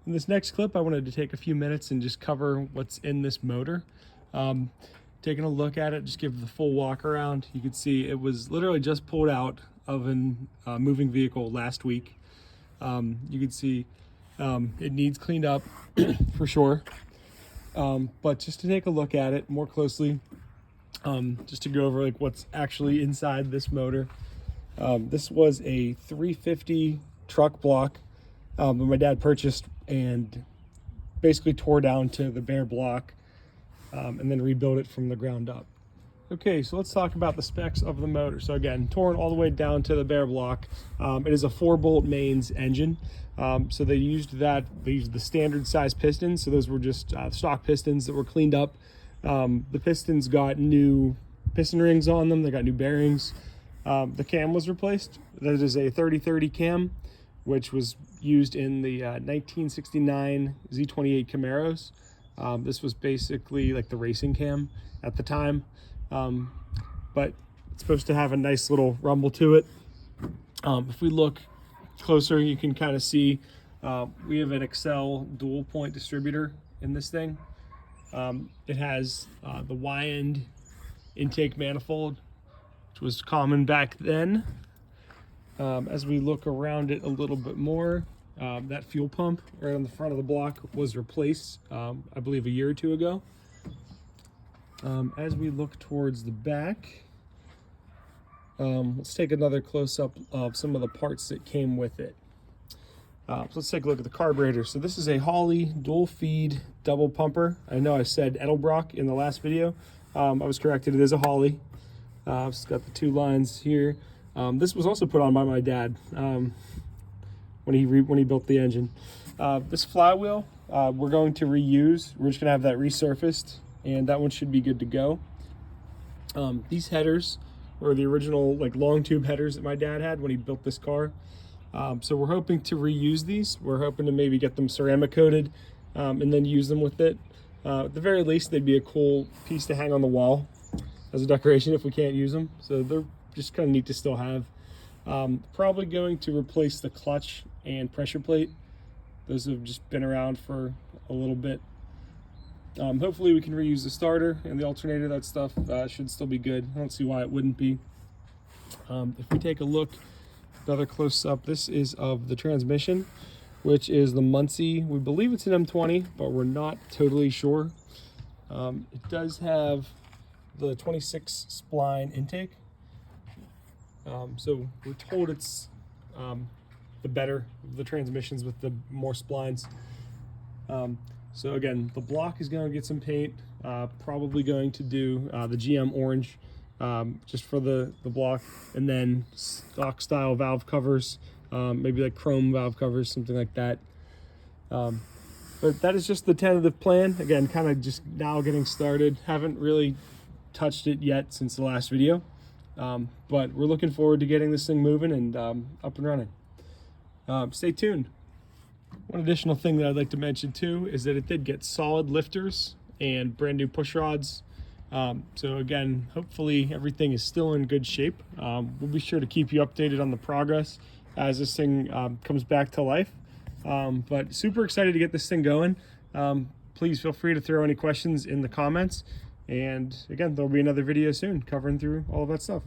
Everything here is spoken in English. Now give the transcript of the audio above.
In this next clip, I wanted to take a few minutes and just cover what's in this motor. Taking a look at it, just give the full walk around. You can see it was literally just pulled out of a moving vehicle last week. You can see it needs cleaned up for sure. But just to take a look at it more closely, just to go over like what's actually inside this motor. This was a 350 truck block that my dad purchased and basically tore down to the bare block and then rebuilt it from the ground up. Okay, so let's talk about the specs of the motor. So again, torn all the way down to the bare block. It is a 4-bolt mains engine. So they used the standard size pistons. So those were just stock pistons that were cleaned up. The pistons got new piston rings on them. They got new bearings. The cam was replaced. That is a 30-30 cam, which was used in the 1969 Z28 Camaros. This was basically like the racing cam at the time. But it's supposed to have a nice little rumble to it. If we look closer, you can kind of see we have an Excel dual point distributor in this thing. It has the Y-end intake manifold, which was common back then. As we look around it a little bit more, that fuel pump right on the front of the block was replaced, I believe, a year or two ago. As we look towards the back, let's take another close-up of some of the parts that came with it. So let's take a look at the carburetor. So this is a Holley dual feed double pumper. I know I said Edelbrock in the last video. I was corrected, it is a Holley. It's got the 2 lines here. This was also put on by my dad when he built the engine. This flywheel we're going to reuse. We're just gonna have that resurfaced, and that one should be good to go. These headers were the original like long tube headers that my dad had when he built this car. So we're hoping to reuse these. We're hoping to maybe get them ceramic coated and then use them with it. At the very least, they'd be a cool piece to hang on the wall as a decoration if we can't use them. So they're just kind of neat to still have. Probably going to replace the clutch and pressure plate. Those have just been around for a little bit. Hopefully we can reuse the starter and the alternator. That stuff should still be good. I don't see why it wouldn't be. If we take a look, another close up, this is of the transmission, which is the Muncie. We believe it's an M20, but we're not totally sure. It does have the 26 spline intake. So we're told it's the better of the transmissions with the more splines. So again, the block is going to get some paint, probably going to do the GM orange just for the block, and then stock style valve covers, maybe like chrome valve covers, something like that. But that is just the tentative plan. Again, kind of just now getting started. Haven't really touched it yet since the last video. But we're looking forward to getting this thing moving and up and running. Stay tuned. One additional thing that I'd like to mention too is that it did get solid lifters and brand new push rods. So again, hopefully everything is still in good shape. We'll be sure to keep you updated on the progress as this thing comes back to life. But super excited to get this thing going. Please feel free to throw any questions in the comments. And again, there'll be another video soon covering through all of that stuff.